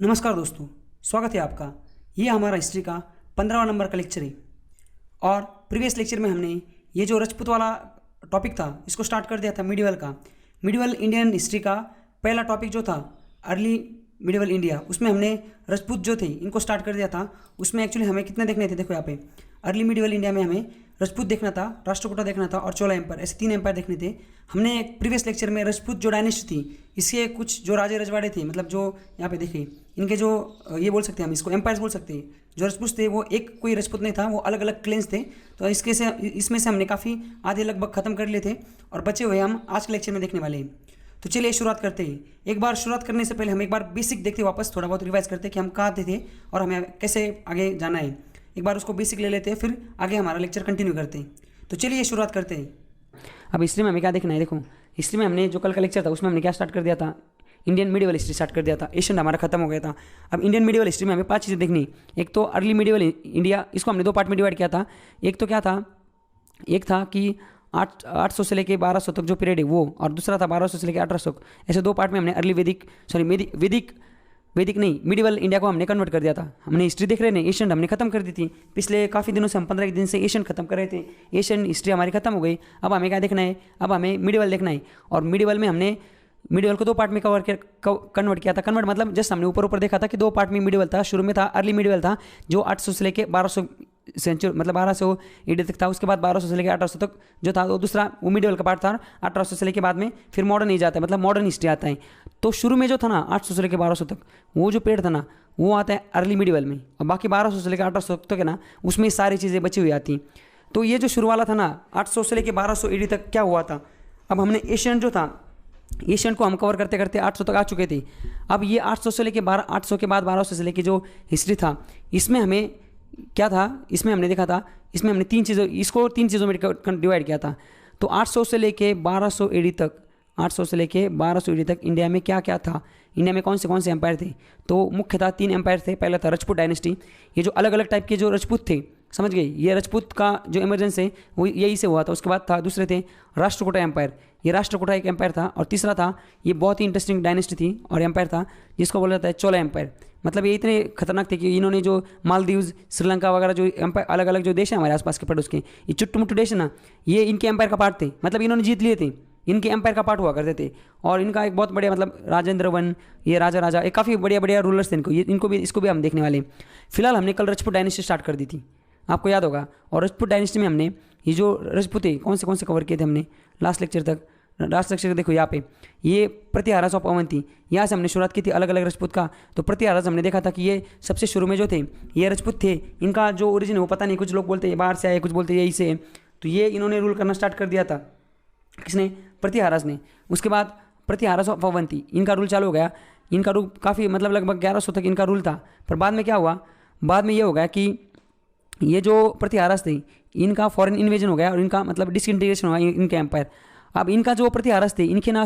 नमस्कार दोस्तों, स्वागत है आपका। ये हमारा हिस्ट्री का 15वां नंबर का लेक्चर है। और प्रीवियस लेक्चर में हमने ये जो राजपूत वाला टॉपिक था इसको स्टार्ट कर दिया था मिडिवल का। मिडिवल इंडियन हिस्ट्री का पहला टॉपिक जो था अर्ली मिडिवल इंडिया, उसमें हमने राजपूत जो थे इनको स्टार्ट कर दिया था। उसमें एक्चुअली हमें कितने देखने थे, देखो यहाँ पे अर्ली मिडिवल इंडिया में हमें राजपूत देखना था, राष्ट्रकूटा देखना था और चोला एम्पायर, ऐसे 3 एम्पायर देखने थे। हमने एक प्रीवियस लेक्चर में राजपूत जो डायनेस्टी थी इसके कुछ जो राजे रजवाड़े थे, मतलब जो यहाँ पे देखे इनके जो ये बोल सकते हैं हम इसको एम्पायर्स बोल सकते हैं। जो राजपूत थे वो एक कोई राजपूत नहीं था, वो अलग अलग क्लेन्स थे। तो इसमें से हमने काफ़ी आधे लगभग ख़त्म कर लिए थे और बचे हुए हम आज के लेक्चर में देखने वाले हैं। तो चलिए शुरुआत करते हैं। एक बार शुरुआत करने से पहले हम एक बार बेसिक देखते वापस थोड़ा बहुत रिवाइज करते कि हम कहाँ थे और हमें कैसे आगे जाना है। एक बार उसको बेसिक ले लेते हैं, फिर आगे हमारा लेक्चर कंटिन्यू करते हैं। तो चलिए शुरुआत करते हैं। अब हिस्ट्री में हमें क्या देखना है, देखो हिस्ट्री में हमने जो कल का लेक्चर था उसमें हमने क्या स्टार्ट कर दिया था, इंडियन मिडिवल हिस्ट्री स्टार्ट कर दिया था। एशियन हमारा खत्म हो गया था। अब इंडियन मिडिवल हिस्ट्री में हमें 5 चीज़ें देखनी। एक तो अर्ली मिडिवल इंडिया, इसको हमने 2 पार्ट में डिवाइड किया था। एक तो क्या था, एक था कि 800 से लेके 1200 तक जो पीरियड है वो, और दूसरा था 1200 से लेके 1800। ऐसे 2 पार्ट में हमने अर्ली वैदिक नहीं, मिडिवल इंडिया को हमने कन्वर्ट कर दिया था। हमने हिस्ट्री देख रहे हैं, एशियन हमने खत्म कर दी थी। पिछले काफ़ी दिनों से हम 15 दिन से एशियन खत्म कर रहे थे। एशियन हिस्ट्री हमारी खत्म हो गई। अब हमें क्या देखना है, अब हमें मिडिवल देखना है। और मिडिवल में हमने मिडिवल को 2 पार्ट में कन्वर्ट किया था। कन्वर्ट मतलब जस्ट हमने ऊपर देखा था कि 2 पार्ट में मिडिवल था। शुरू में था अर्ली मिडिवल था जो 800 से लेके 1200 सेंचुरी, मतलब 1200 ईडी तक था। उसके बाद 1200 से लेकर 1800 तक जो था वो दूसरा वो मिडिवल का पार्ट था। 1800 से लेके बाद में फिर मॉडर्न एज आता है, मतलब मॉडर्न हिस्ट्री आता है। तो शुरू में जो था ना 800 से लेकर 1200 तक वो जो पीरियड था ना वो आता है अर्ली मिडिवल में, और बाकी 1200 से लेकर 1800 तक है ना उसमें सारी चीज़ें बची हुई आती। तो ये जो शुरू वाला था ना 800 से लेकर 1200 ईडी तक क्या हुआ था। अब हमने एशियन जो था, एशियन को हम कवर करते करते 800 तक आ चुके थे। अब ये 800 से लेके 800 के बाद 1200 से लेके जो हिस्ट्री था इसमें हमें क्या था, इसमें हमने देखा था, इसमें हमने 3 चीज़ों, इसको 3 चीज़ों में डिवाइड किया था। तो 800 से लेके 1200 ईडी तक, 800 से लेके 1200 ईडी तक इंडिया में क्या क्या था, इंडिया में कौन से एम्पायर थे। तो मुख्यतः 3 एम्पायर थे। पहला था राजपूत डायनेस्टी, ये जो अलग अलग टाइप के जो राजपूत थे, समझ गए, ये राजपूत का जो इमरजेंस है वो यही से हुआ था। उसके बाद था दूसरे थे राष्ट्रकूटा एम्पायर, ये राष्ट्रकूटा एक एम्पायर था। और तीसरा था, ये बहुत ही इंटरेस्टिंग डायनेस्टी थी और एम्पायर था जिसको बोला जाता है चोला एम्पायर। मतलब ये इतने खतरनाक थे कि इन्होंने जो मालदीव्स, श्रीलंका वगैरह जो एम्पायर, अलग अलग जो देश हैं हमारे आसपास के पड़ोस के, ये चुट्टू मुट्टू देश है ना, ये इनके एम्पायर का पार्ट थे। मतलब इन्होंने जीत लिए थे, इनके एम्पायर का पार्ट हुआ करते थे। और इनका एक बहुत बढ़िया, मतलब राजेंद्र वन, ये राजा एक काफ़ी बढ़िया रूलर्स थे इनको भी इसको भी हम देखने वाले। फिलहाल हमने कल राजपूत डायनेस्टी स्टार्ट कर दी थी, आपको याद होगा। और राजपूत डायनेस्टी में हमने ये जो राजपूत है कौन से कवर किए थे हमने लास्ट लेक्चर तक। देखो यहाँ पे ये प्रतिहारास ऑफ अवंती, यहाँ से हमने शुरुआत की थी अलग अलग राजपूत का। तो प्रतिहारास हमने देखा था कि ये सबसे शुरू में जो थे ये राजपूत थे। इनका जो ओरिजिन है वो पता नहीं, कुछ लोग बोलते हैं बाहर से आए, कुछ बोलते हैं यही से। तो ये इन्होंने रूल करना स्टार्ट कर दिया था, किसने, प्रतिहारास ने। उसके बाद प्रतिहारास ऑफ अवंती, इनका रूल चालू हो गया। इनका रूल काफ़ी, मतलब लगभग 1100 तक इनका रूल था। पर बाद में क्या हुआ, बाद में ये हो गया कि ये जो प्रतिहारास थे इनका फॉरेन इन्वेजन हो गया और इनका मतलब डिसइंटीग्रेशन हुआ इनके एम्पायर। अब इनका जो प्रतिहारास थे इनके ना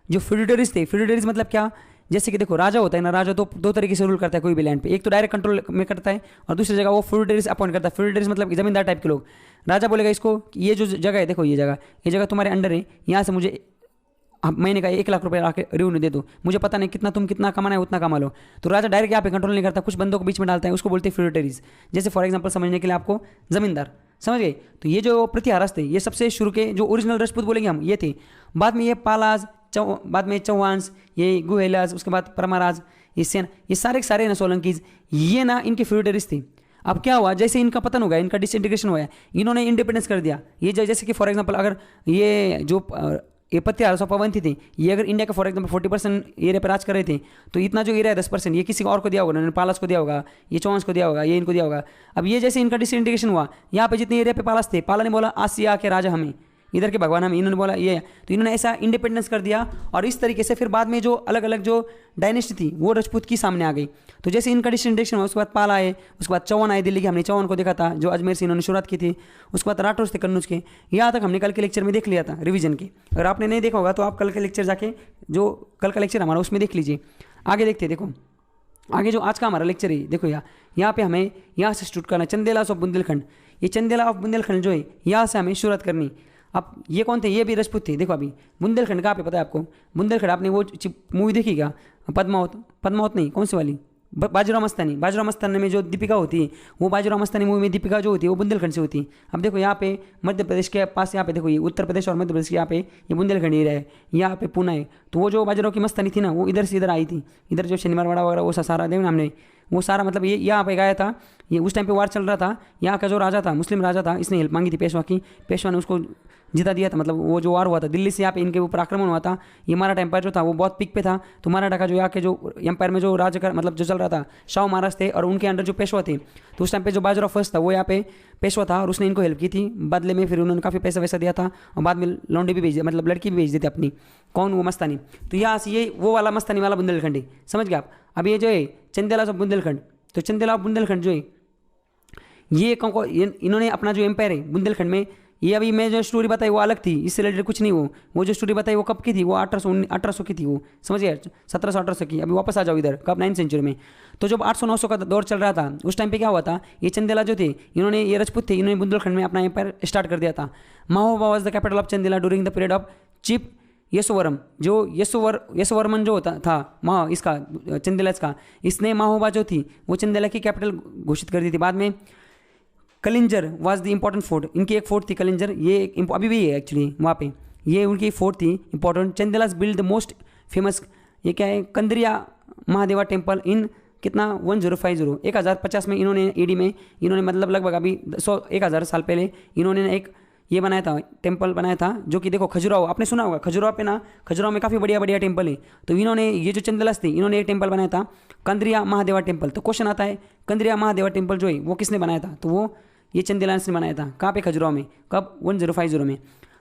जो फ्यूडरीज थे, फ्यूडरीज मतलब क्या, जैसे कि देखो राजा होता है ना, राजा तो 2 तरीके से रूल करता है कोई भी लैंड पे। एक तो डायरेक्ट कंट्रोल में करता है और दूसरी जगह वो फ्यूडरीज अपॉइंट करता है। फ्यूडरीज मतलब जमींदार टाइप के लोग। राजा बोलेगा इसको कि ये जो जगह है, देखो ये जगह तुम्हारे अंडर है, यहाँ से मुझे महीने का 1 लाख रुपये आके रेवेन्यू दे दो, मुझे पता नहीं तुम कितना कमाना है उतना कमा लो। तो राजा डायरेक्ट यहाँ पे कंट्रोल नहीं करता, कुछ बंदों को बीच में डालता है, उसको बोलते हैं फ्यूडरीज। जैसे फॉर एग्जांपल समझने के लिए आपको जमींदार, समझ गए। तो ये जो प्रतिहारास थे ये सबसे शुरू के जो ओरिजिनल राजपूत बोलेंगे हम ये थे। बाद में ये पालाज, बाद में चौहान्स, ये गुहेलाज, उसके बाद परमाराज, ये सेन, ये सारे ना सोलंकीज, ये ना इनके फ्यूडरीज थे। अब क्या हुआ, जैसे इनका पतन हो गया, इनका डिसइंटीग्रेशन हो गया, इन्होंने इंडिपेंडेंस कर दिया। ये जैसे कि फॉर एग्जांपल अगर ये प्रतिहारास ऑफ अवंती थी, ये अगर इंडिया का फॉर एग्जांपल 40% एरिया पर राज कर रहे थे, तो इतना जो एरिया है 10% ये किसी और को दिया होगा, उन्होंने पालास को दिया होगा, ये चौहान्स को दिया होगा, ये इनको दिया होगा। अब ये जैसे इनका डिसइंटीग्रेशन हुआ, यहाँ पे जितने एरिया पे पालास थे, पाला ने बोला आसिया के राजा हमें, इधर के भगवान हम, इन्होंने बोला ये, तो इन्होंने ऐसा इंडिपेंडेंस कर दिया। और इस तरीके से फिर बाद में जो अलग अलग जो डायनेस्टी थी वो राजपूत की सामने आ गई। तो जैसे इनका डिसइंटीग्रेशन हुआ उसके बाद पाला आए, उसके बाद चौहान आए दिल्ली के, हमने चौहान को देखा था जो अजमेर से इन्होंने शुरुआत की थी। उसके बाद राठौर थे कन्नौज के। यहाँ तक हमने कल के लेक्चर में देख लिया था रिवीजन के। अगर आपने नहीं देखा होगा तो आप कल के लेक्चर जाके, जो कल का लेक्चर हमारा उसमें देख लीजिए। आगे देखते देखो, आगे जो आज का हमारा लेक्चर है, देखो यहाँ पे हमें यहाँ से स्टार्ट करना, चंदेला ऑफ बुंदेलखंड। ये चंदेला ऑफ बुंदेलखंड जो है यहाँ से हमें शुरुआत करनी। अब ये कौन थे, ये भी राजपूत थे। देखो अभी बुंदेलखंड कहाँ पे पता है आपको, बुंदेलखंड आपने वो मूवी देखी क्या, पद्मावत नहीं, कौन सी वाली, बाजीराव मस्तानी में जो दीपिका होती है, वो बाजीराव मस्तानी मूवी में दीपिका जो होती है वो बुंदेलखंड से होती है। अब देखो यहाँ पे मध्य प्रदेश के पास, यहाँ पे देखो ये उत्तर प्रदेश और मध्य प्रदेश के यहाँ पे ये बुंदेलखंड एरिया है, यहाँ पे पूना है। तो वो जो बाजीराव की मस्तानी थी ना, वो इधर से इधर आई थी, इधर जो शनिवार वाड़ा वगैरह वो सारा देखो हमने, वो सारा मतलब ये यहाँ पे गाया था। ये उस टाइम पे वार चल रहा था, यहाँ का जो राजा था, मुस्लिम राजा था, इसने हेल्प मांगी थी पेशवा की, पेशवा ने उसको जिता दिया था। मतलब वो जो वार हुआ था दिल्ली से यहाँ पे इनके ऊपर आक्रमण हुआ था, ये मराठा एम्पायर जो था वो बहुत पीक पे था। तो मराठा का जो यहाँ के जो एम्पायर में जो राज कर मतलब जो चल रहा था, शाह महाराज थे और उनके अंडर जो पेशवा थे। तो उस टाइम पे जो बाजीराव फर्स्ट था वो यहाँ पे पेशवा था और उसने इनको हेल्प की थी। बदले में फिर उन्होंने काफ़ी पैसा वैसा दिया था और बाद में लौंडी भी भेज दिया, मतलब लड़की भी भेज दी थी अपनी। कौन? वो मस्तानी। तो यहाँ से ये वो वाला मस्तानी वाला बुंदेलखंडी, समझ गए आप। अब ये जो है चंदेला ऑफ बुंदेलखंड, तो चंदेला ऑफ बुंदेलखंड जो है ये इन्होंने अपना जो एम्पायर है बुंदेलखंड में, ये अभी मैं जो स्टोरी बताई वो अलग थी, इससे रिलेटेड कुछ नहीं। वो जो स्टोरी बताई वो कब की थी? वो 1800 की थी, वो समझ गए, 1700-1800 की। अभी वापस आ जाओ इधर, कब 9th सेंचुरी में। तो जब 800-900 का दौर चल रहा था उस टाइम पे क्या हुआ था, ये चंदेला जो थे इन्होंने, ये राजपूत थे, इन्होंने बुंदेलखंड में अपना एम्पायर स्टार्ट कर दिया था। Mahoba was the capital of Chandela during the period of chief Yashovarman. जो यशोवर्मन जो होता था इसका चंदेला का, इसने महोबा जो थी वो चंदेला की कैपिटल घोषित कर दी थी। बाद में Kalinjar was the important fort, इनकी एक फोर्ट थी कलिंजर, ये अभी भी है एक्चुअली वहाँ पे, ये उनकी फोर्ट थी important. Chandelas build the most famous, ये क्या है, कंदरिया महादेवा टेम्पल इन कितना 1050 1050 में इन्होंने ईडी में इन्होंने मतलब लगभग अभी 1000 साल पहले इन्होंने एक ये बनाया था, टेम्पल बनाया था। जो कि देखो खजुराहो, आपने सुना होगा खजुराहो पे ना, खजुराहो में काफ़ी बढ़िया बढ़िया टेम्पल है। तो इन्होंने ये जो चंदेलास थी इन्होंने एक टेम्पल बनाया था कंदरिया महादेवा टेम्पल। तो क्वेश्चन आता है कंदरिया महादेवा टेम्पल जो है वो किसने बनाया था? तो वो ये चंदेलास ने बनाया था। कहाँ पे? खजुराहो में। कब? 1050 में।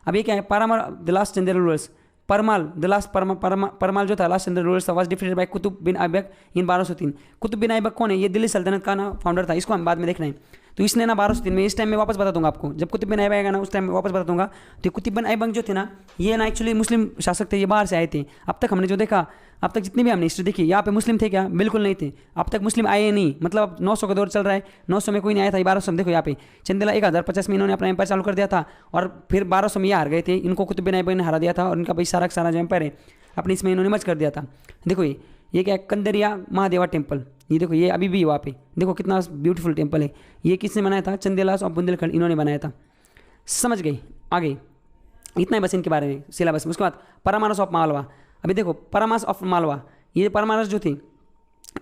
अब ये क्या है, Parmar the last Chandela rulers, Paramal the last Paramal जो था last Chandela rulers was defeated by Qutub bin Aibak in 1203। Qutub bin Aibak कौन है? ये दिल्ली सल्तनत का ना फाउंडर था, इसको हम बाद में देखना है। तो इसने ना 1203 में, इस टाइम में वापस बता दूंगा आपको, जब कुतुब बिन ऐबक आएगा ना उस टाइम में वापस बता दूंगा। तो कुतुब बिन ऐबक जो थे ना, ये ना एक्चुअली मुस्लिम शासक थे, ये बाहर से आए थे। अब तक हमने जो देखा, अब तक जितनी भी हमने हिस्ट्री देखी, यहाँ पे मुस्लिम थे क्या? बिल्कुल नहीं थे। अब तक मुस्लिम आए नहीं, मतलब 900 का दौर चल रहा है, 900 में कोई नहीं आया था, 1200 में देखो यहाँ पे चंदेला 1050 में इन्होंने अपना एम्पायर चालू कर दिया था और फिर 1200 में ये हार गए थे, इनको कुतुब बिन ऐबक ने हरा दिया था और इनका भाई सारा जो एम्पायर है अपनी इसमें इन्होंने मर्ज कर दिया था। देखो ये क्या है, कंदरिया महादेवा टेम्पल, ये देखो ये अभी भी वहाँ पे देखो कितना ब्यूटीफुल टेम्पल है। ये किसने बनाया था? चंदेलास ऑफ बुंदेलखंड, इन्होंने बनाया था। समझ गई? आगे इतना ही बस इनके बारे में सिलेबस। उसके बाद परमारस ऑफ मालवा। अभी देखो परमास ऑफ मालवा, ये परमारस जो थी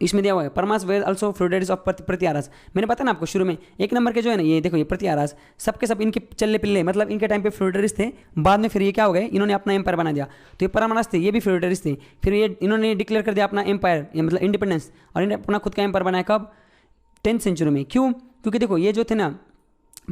इसमें दिया हुआ है परमास वेर ऑल्सो फ्यूडेट्स ऑफ प्रत्यारास। मैंने बताया ना आपको शुरू में, एक नंबर के जो है ना ये देखो ये प्रत्यारास, सबके सब इनके चल्ले पिल्ले, मतलब इनके टाइम पे फ्यूडेटरीज थे। बाद में फिर ये क्या हो गए, इन्होंने अपना एम्पायर बना दिया। तो ये परमारस थे, ये भी फ्यूडेटरीज थे। फिर ये इन्होंने डिक्लेयर कर दिया अपना एम्पायर, मतलब इंडिपेंडेंस, और इन्होंने अपना खुद का एम्पायर बनाया कब? 10th सेंचुरी में। क्यों? क्योंकि देखो ये जो थे ना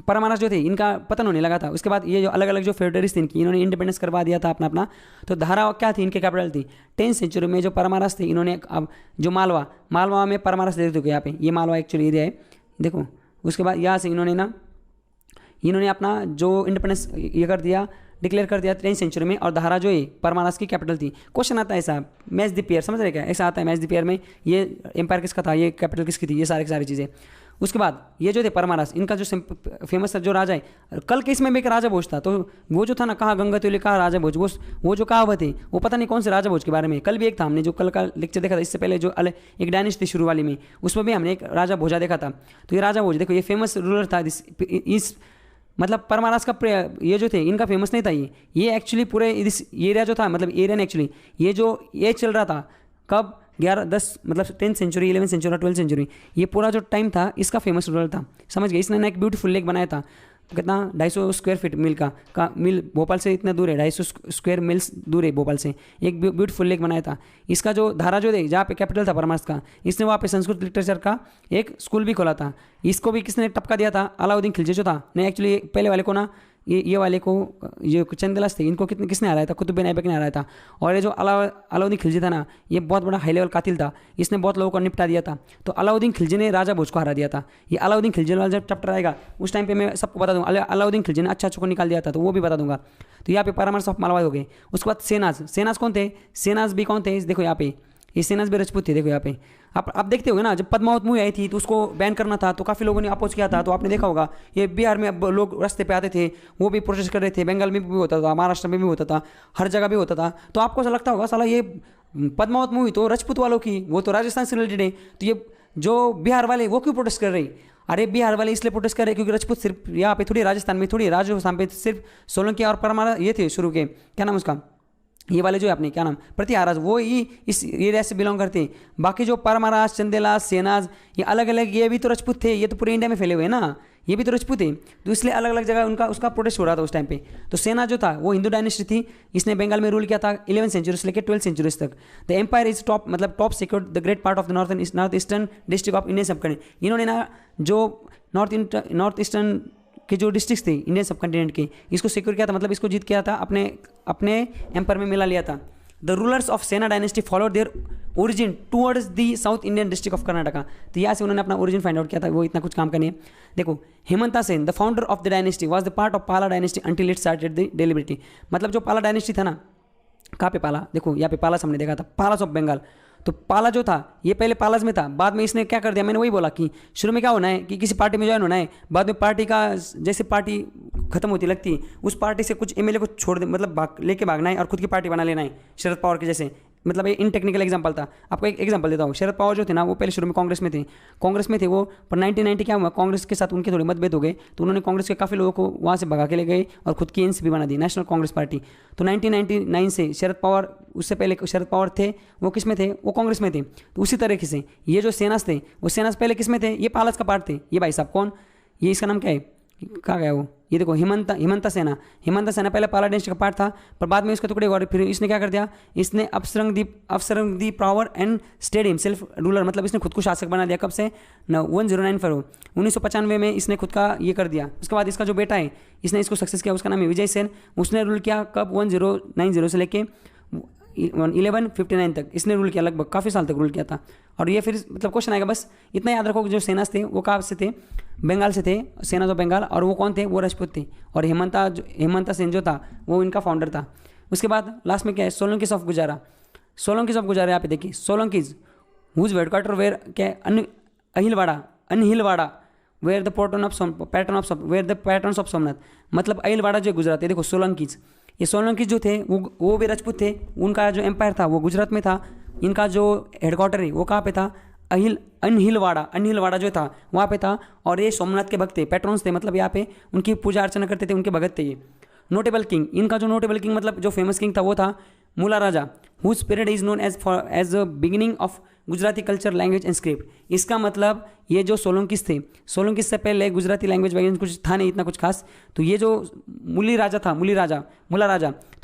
परमारस जो थे इनका पतन होने लगा था। उसके बाद ये जो अलग अलग जो फेडरल्स थे इनकी, इन्होंने इंडिपेंडेंस करवा दिया था अपना अपना। तो धारा क्या थी इनके कैपिटल थी 10th सेंचुरी में जो परमारस थे इन्होंने, अब जो मालवा में परमारस देख दो यहाँ पे, ये मालवा एक्चुअली एरिया है देखो। उसके बाद यहाँ से इन्होंने अपना जो इंडिपेंडेंस ये कर दिया, डिक्लेयर कर दिया 10th सेंचुरी में। और धारा जो है परमारस की कैपिटल थी। क्वेश्चन आता है ऐसा, मैच द पेयर, समझ रहे क्या? ऐसा आता है मैच द पेयर में, ये एम्पायर किसका था, ये कैपिटल किसकी थी, ये सारी चीज़ें। उसके बाद ये जो थे परमारस, इनका जो फेमस जो राजा है, कल के इसमें भी एक राजा भोज था। तो वो जो था ना, कहाँ गंगतुल्य कहाँ राजा भोज, वो जो कहावत है वो पता नहीं कौन से राजा भोज के बारे में। कल भी एक था, हमने जो कल का लेक्चर देखा था, इससे पहले जो एक डायनेस्टी शुरू वाली में, उसमें भी हमने एक राजा भोजा देखा था। तो ये राजा भोज देखो, ये फेमस रूलर था इस मतलब परमारस का। ये जो थे इनका फेमस नहीं था, ये एक्चुअली पूरे इस एरिया जो था, मतलब एरिया ने एक्चुअली ये चल रहा था कब 11-10 मतलब 10th सेंचुरी, 11th सेंचुरी और 12th सेंचुरी, ये पूरा जो टाइम था इसका फेमस रूरल था। समझ गए? इसने ना एक ब्यूटीफुल लेक बनाया था, कितना 250 स्क्वायर फीट मिल का मिल भोपाल से इतना दूर है, 250 स्क्वायर मिल्स दूर है भोपाल से, एक ब्यूटीफुल लेक बनाया था। इसका जो धारा जो है जहाँ पे कैपिटल था परमारस का, इसने वहाँ पे संस्कृत लिटरेचर का एक स्कूल भी खोला था। इसको भी किसने टपका दिया था? अलाउद्दीन खिलजी जो था। नहीं एक्चुअली पहले वाले को ना, ये वाले को, ये चंदेलास थे, इनको किसने हराया था? कुतुब बिन ऐबक ने हराया था। और ये जो अलाउद्दीन खिलजी था ना, ये बहुत बड़ा हाई लेवल कातिल था, इसने बहुत लोगों को निपटा दिया था। तो अलाउद्दीन खिलजी ने राजा भोज को हरा दिया था। ये अलाउद्दीन खिलजी वाला जब चैप्टर आएगा उस टाइम पे मैं सबको बता दूंगा अलाउद्दीन खिलजी ने अच्छा को निकाल दिया था, तो वो भी बता दूंगा। तो यहाँ पे परमारस ऑफ मालवा हो गए। उसके बाद सेनाज कौन थे? सेनाज भी कौन थे? देखो यहाँ पे ये सेनाज भी राजपूत थे। देखो यहाँ पे आप देखते होगे ना, जब पद्मावत मूवी आई थी तो उसको बैन करना था, तो काफ़ी लोगों ने अपोज किया था। तो आपने देखा होगा ये बिहार में अब लोग रास्ते पे आते थे, वो भी प्रोटेस्ट कर रहे थे, बंगाल में भी होता था, महाराष्ट्र में भी होता था, हर जगह भी होता था। तो आपको ऐसा लगता होगा साला ये पद्मावत मूवी तो राजपूत वालों की, वो तो राजस्थान से रिलेटेड है। तो ये जो बिहार वाले वो क्यों प्रोटेस्ट कर रहे? अरे बिहार वाले इसलिए प्रोटेस्ट कर रहे हैं क्योंकि राजपूत सिर्फ यहाँ पे थोड़ी, राजस्थान में थोड़ी, राजस्थान पे सिर्फ सोलंकी और परमारा ये थे शुरू के, क्या नाम उसका, ये वाले जो है अपने क्या नाम, प्रतिहाराज, वो ही इस एरिया से बिलोंग करते हैं। बाकी जो परमाराज, चंदेलाज, सेनाज, ये अलग अलग, ये भी तो राजपूत थे, ये तो पूरे इंडिया में फैले हुए हैं ना, ये भी तो राजपूत है। तो इसलिए अलग अलग जगह उनका उसका प्रोटेस्ट हो रहा था उस टाइम पे। तो सेना जो था वो हिंदू डायनेस्टी थी, इसने बंगाल में रूल किया था 11वीं सेंचुरी से लेकर 12वीं सेंचुरी तक। द एम्पायर इज टॉप, मतलब top secured the great part of the north eastern district of Indian subcontinent. इन्होंने ना जो नॉर्थ ईस्टर्न के जो डिस्ट्रिक्ट थे इंडियन सब कंटिनेंट के, इसको सिक्योर किया था, मतलब इसको जीत किया था, अपने एम्पायर में मिला लिया था। द रूलर्स ऑफ सेना dynasty followed there origin towards the south Indian district of Karnataka. तो यहाँ से उन्होंने अपना ओरिजिन फाइंड आउट किया था, वो इतना कुछ काम करनी है। देखो, Hemanta Sen the founder of the dynasty was the part of Pala dynasty until it started the deliberately. मतलब जो पाला डायनेस्टी था ना, कहाँ पे पाला, देखो यहाँ पे पालास हमने देखा था, पालास ऑफ बंगाल। तो पाला जो था ये पहले पालास में था, बाद में इसने क्या कर दिया, मैंने वही बोला कि शुरू में क्या होना है कि किसी पार्टी में ज्वाइन होना है, बाद में पार्टी का जैसे पार्टी खत्म होती लगती उस पार्टी से कुछ एमएलए को छोड़ दे, मतलब लेके भागना है और खुद की पार्टी बना लेना है, शरद पवार के जैसे। मतलब ये इनटेक्निकल एग्जांपल था। आपको एक एग्जांपल देता हूँ, शरद पवार जो थे ना वो पहले शुरू में कांग्रेस में थे वो, पर 1990 क्या हुआ, कांग्रेस के साथ उनके थोड़े मतभेद हो गए, तो उन्होंने कांग्रेस के काफ़ी लोगों को वहाँ से भगा के ले गए और खुद की एनसीपी बना दी, नेशनल कांग्रेस पार्टी। तो 1999 से शरद पवार, उससे पहले शरद पवार थे वो किस में थे, वो कांग्रेस में थे। तो उसी तरीके से ये जो सेनास थे वो सेनास पहले किस में थे, ये पालस का पार्ट थे। ये भाई साहब कौन, ये इसका नाम क्या है, कहाँ गया वो, ये देखो हेमंता सेना पहले पाला डायनेस्टी का पार्ट था, पर बाद में इसके टुकड़े हुए। फिर इसने क्या कर दिया, इसने usurping the power and stayed himself ruler, मतलब इसने खुद को शासक बना दिया। कब से, 109 फरवरी 1995 में इसने खुद का ये कर दिया। उसके बाद इसका जो बेटा है इसने इसको सक्सेस किया, उसका नाम है विजय सेन। उसने रूल किया कब, 1090 से लेके 1159 तक इसने रूल किया, लगभग काफ़ी साल तक रूल किया था। और ये फिर मतलब क्वेश्चन आएगा, बस इतना याद रखो, जो सेनास थे वो कहाँ से थे, बंगाल से थे, सेना जो बंगाल, और वो कौन थे, वो राजपूत थे। और हेमंता सेन जो था वो इनका फाउंडर था। उसके बाद लास्ट में क्या है, सोलंकीज ऑफ गुजारा यहाँ पे देखिए, सोलंकीज हुज हेडक्वार्टर वेयर क्या है, Anhilwara where the pattern of Somnath, मतलब अहिलवाड़ा जो गुजरात है। देखो सोलंकीज, ये सोलंकीज जो थे वो भी राजपूत थे, उनका जो एम्पायर था वो गुजरात में था, इनका जो हेडक्वार्टर है वो कहाँ पे था, अनहिलवाड़ा जो था वहाँ पे था। और ये सोमनाथ के भक्त थे, पैट्रॉन्स थे, मतलब यहाँ पे उनकी पूजा अर्चना करते थे, उनके भगत थे ये। नोटेबल किंग, इनका जो नोटेबल किंग मतलब जो फेमस किंग था वो था Mula Raja, whose period is known as the beginning of Gujarati culture, language and script. इसका मतलब ये जो सोलंकीज थे, सोलंकीज से पहले गुजराती लैंग्वेज वगैरह कुछ था नहीं इतना कुछ खास। तो ये जो मूला राजा, तो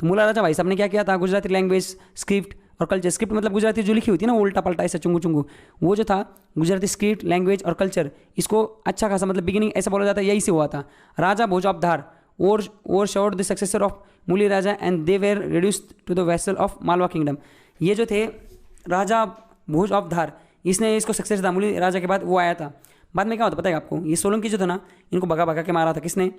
मूला राजा भाई साहब ने क्या किया था, गुजराती लैंग्वेज, स्क्रिप्ट और कल्चर, स्क्रिप्ट मतलब गुजराती जो लिखी होती है ना उल्टा पल्टा ऐसा चुंगू चुंगू, वो जो था गुजराती स्क्रिप्ट, लैंग्वेज और कल्चर, इसको अच्छा खासा मतलब बिगिनिंग ऐसा बोला जाता है, यही से हुआ था। राजा भोज ऑफ धार और showed the successor of Muli Raja and they were reduced to the vassal of Malwa kingdom. ये जो थे राजा भोज ऑफ धार, इसने इसको सक्सेस था मूली राजा के बाद, वो आया था। बाद में क्या होता पता है आपको, ये सोलंकी जो था ना इनको भगा के मारा था किसने,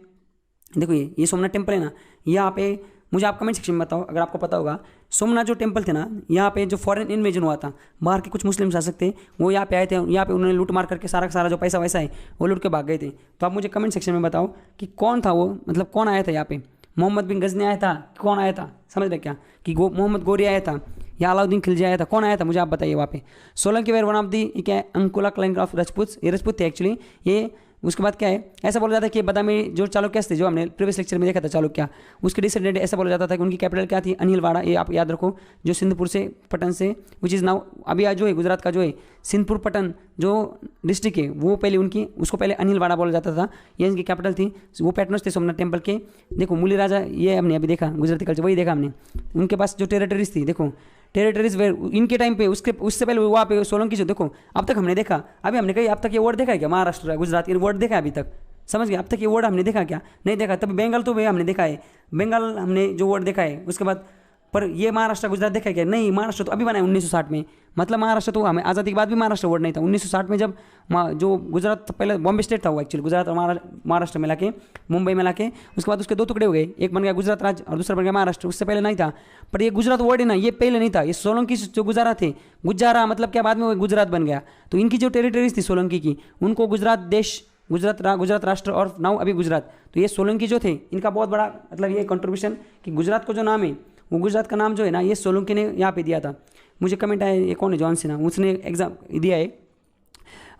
देखो ये सोमनाथ टेम्पल है ना, यहाँ पे मुझे आप कमेंट सेक्शन में बताओ अगर आपको पता होगा। सोमनाथ जो टेम्पल थे ना, यहाँ पे जो फॉरेन इन्वेजन हुआ था, बाहर के कुछ मुस्लिम शासक थे वो यहाँ पे आए थे, यहाँ पे उन्होंने लूट मार करके सारा का सारा जो पैसा वैसा है वो लूट के भाग गए थे। तो आप मुझे कमेंट सेक्शन में बताओ कि कौन था वो, मतलब कौन आया था यहाँ पे, मोहम्मद बिन गजनी आया था, कौन आया था, समझ रहे क्या, कि मोहम्मद गोरी आया था या अलाउद्दीन खिलजी आया था, कौन आया था, मुझे आप बताइए वहाँ पे। Solanki were one of the क्या है, अंकुला क्लैन ऑफ राजपूत, ये राजपूत थे एक्चुअली ये। उसके बाद क्या है, ऐसा बोला जाता है कि बादामी जो चालुक्य थे, जो हमने प्रीवियस लेक्चर में देखा था चालुक्य, उसके डिसेंडेंट ऐसा बोला जाता था कि उनकी कैपिटल क्या थी, अनिलवाड़ा। ये आप याद रखो, जो सिंधपुर से पटन से, विच इज़ नाउ अभी जो है गुजरात का जो है सिंधपुर पटन जो डिस्ट्रिक्ट है, वो पहले उनकी, उसको पहले अनिलवाड़ा बोला जाता था, ये इनकी कैपिटल थी। वो पैटर्न्स थे सोमनाथ टेम्पल के। देखो मूली राजा, ये हमने अभी देखा गुजराती कल्चर, वही देखा हमने। उनके पास जो टेरिटरीज थी, देखो टेरिटरीज वेर इनके टाइम पे, उससे पहले वहाँ पे सोलंकी जो, देखो अब तक हमने देखा, अभी हमने कही अब तक ये वर्ड देखा है क्या, महाराष्ट्र गुजरात ये वर्ड देखा है अभी तक, समझ गए, अब तक ये वर्ड हमने देखा क्या, नहीं देखा। तभी बंगाल तो भैया हमने देखा है, बंगाल हमने जो वर्ड देखा है, उसके बाद पर ये महाराष्ट्र गुजरात देखा है क्या, नहीं। महाराष्ट्र तो अभी बना है 1960 में, मतलब महाराष्ट्र तो हमें आज़ादी के बाद भी महाराष्ट्र वर्ड नहीं था। 1960 में जब जो गुजरात पहले बॉम्बे स्टेट था वो एक्चुअली, गुजरात और महाराष्ट्र मिला के, मुंबई मिला के, उसके बाद उसके दो टुकड़े हो गए, एक बन गया गुजरात राज्य और दूसरा बन गया महाराष्ट्र। उससे पहले नहीं था, पर ये गुजरात वर्ड है ना, ये पहले नहीं था। ये सोलंकी जो गुजारा थे, गुजारा मतलब क्या, बाद में वो गुजरात बन गया। तो इनकी जो टेरिटरीज थी सोलंकी की, उनको गुजरात देश, गुजरात राष्ट्र और नाउ अभी गुजरात। तो ये सोलंकी जो थे, इनका बहुत बड़ा मतलब ये कंट्रीब्यूशन कि गुजरात को जो नाम है वो गुजरात का नाम जो है ना, ये सोलंकी ने यहाँ पे दिया था। मुझे कमेंट आया, ये कौन है जॉन सिन्हा, उसने एग्जाम दिया है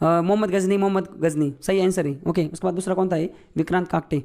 मोहम्मद गजनी सही आंसर है। ओके, उसके बाद दूसरा कौन था, ये विक्रांत काकटे।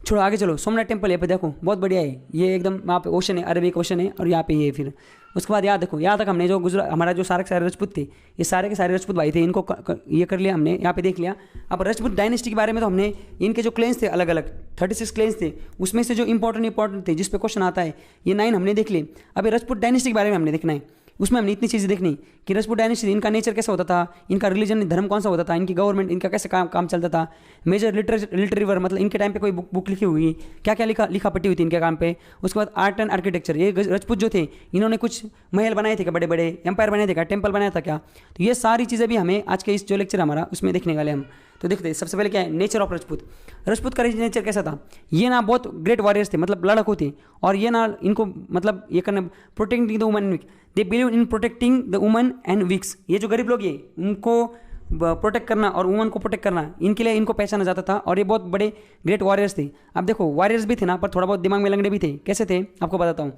छोड़ो आगे चलो, सोमनाथ टेम्पल यहाँ पे देखो बहुत बढ़िया है, ये एकदम वहाँ पे ओशन है, अरबिक ओशन है, और यहाँ पे ये फिर उसके बाद याद देखो, यहाँ तक हमने जो गुजरा हमारा जो सारे के सारे राजपूत थे, ये सारे के सारे राजपूत भाई थे, इनको ये कर लिया हमने, यहाँ पे देख लिया। अब राजपूत डायनेस्टी के बारे में तो हमने इनके जो क्लेंस थे अलग अलग 36 क्लेंस थे, उसमें से जो इंपॉर्टेंट थे जिस पे क्वेश्चन आता है ये 9 हमने देख लिए। अभी राजपूत डायनेस्टी के बारे में हमने देखना है, उसमें हमने इतनी चीज़ें देखनी कि राजपूत डायनेस्टी इनका नेचर कैसा होता था, इनका रिलीजन धर्म कौन सा होता था, इनकी गवर्नमेंट इनका कैसे काम चलता था, मेजर लिटरेरी वर्क मतलब इनके टाइम पे कोई बुक लिखी हुई, क्या क्या लिखा पट्टी हुई थी इनके काम पे। उसके बाद आर्ट एंड आर्किटेक्चर, ये राजपूत जो थे इन्होंने कुछ महल बनाए थे क्या, बड़े बड़े एम्पायर बनाए थे क्या, टेम्पल बनाया था क्या, तो ये सारी चीज़ें भी हमें आज के इस जो लेक्चर हमारा उसमें देखने वाले हम। तो देखते हैं सबसे पहले क्या है, नेचर ऑफ राजपूत का नेचर कैसा था। ये ना बहुत ग्रेट वॉरियर्स थे, मतलब लड़ाकू थे, और ये ना इनको मतलब ये करना protecting the woman week, they believe in protecting the woman and weeks. ये जो गरीब लोग ये उनको प्रोटेक्ट करना और वुमन को प्रोटेक्ट करना, इनके लिए इनको पहचाना जाता था, और ये बहुत बड़े ग्रेट वॉरियर्स थे। अब देखो वॉरियर्स भी थे ना, पर थोड़ा बहुत दिमाग में लगने भी थे। कैसे थे आपको बताता हूँ।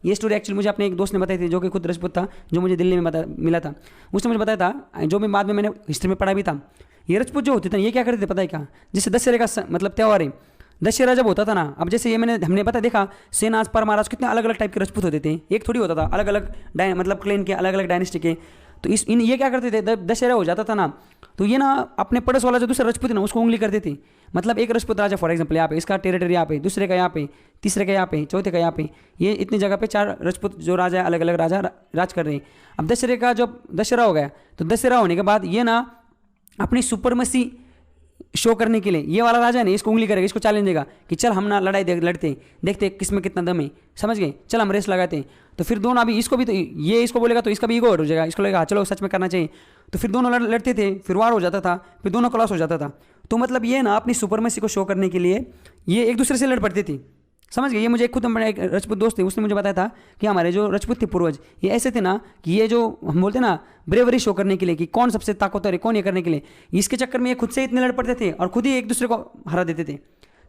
ये स्टोरी एक्चुअली मुझे अपने एक दोस्त ने बताई थी, जो कि खुद राजपूत था, जो मुझे दिल्ली में मिला था। उसने मुझे बताया था, जो मैं बाद में मैंने हिस्ट्री में पढ़ा भी था। ये राजपूत जो होते थे ये क्या करते थे पता है क्या, जैसे दशहरे का मतलब त्यौहार है, दशहरा जब होता था ना, अब जैसे ये हमने पता देखा सेनाज परमाराज कितने अलग अलग टाइप के राजपूत होते थे, एक थोड़ी होता था, अलग अलग मतलब क्लेन के अलग अलग डायनेस्टी के। तो ये क्या करते थे, दशहरा हो जाता था ना, तो ये ना अपने पड़ोस वाला जो दूसरा राजपूत है ना उसको उंगली करते थे। मतलब एक राजपूत राजा फॉर एग्जाम्पल यहाँ पे, इसका टेरिटरी यहाँ पे, दूसरे का यहाँ पे, तीसरे का यहाँ पे, चौथे का यहाँ पे, ये इतनी जगह पे 4 राजपूत जो राजा अलग अलग राजा राज कर रहे हैं। अब दशहरे का जब दशहरा हो गया, तो दशहरा होने के बाद ये ना अपनी सुपरमसी शो करने के लिए ये वाला राजा ने इसको उंगली करेगा, इसको चैलेंज देगा कि चल हम ना लड़ाई लड़ते देखते किस में कितना दम है, समझ गए, चल हम रेस लगाते हैं। तो फिर दोनों अभी इसको भी तो ये इसको बोलेगा तो इसका भी ईगो हट हो जाएगा, इसको लगेगा चलो सच में करना चाहिए। तो फिर दोनों लड़ते थे, फिर वार हो जाता था, फिर दोनों क्लॉस हो जाता था। तो मतलब ये ना अपनी सुपरमेसी को शो करने के लिए ये एक दूसरे से लड़ पड़ते थे, समझ गए। ये मुझे खुद एक राजपूत दोस्त थे, उसने मुझे बताया था कि हमारे जो राजपूत थे पूर्वज ये ऐसे थे ना कि ये जो हम बोलते ना ब्रेवरी शो करने के लिए कि कौन सबसे ताकतवर है, कौन ये करने के लिए, इसके चक्कर में ये खुद से इतने लड़ पड़ते थे और खुद ही एक दूसरे को हरा देते थे,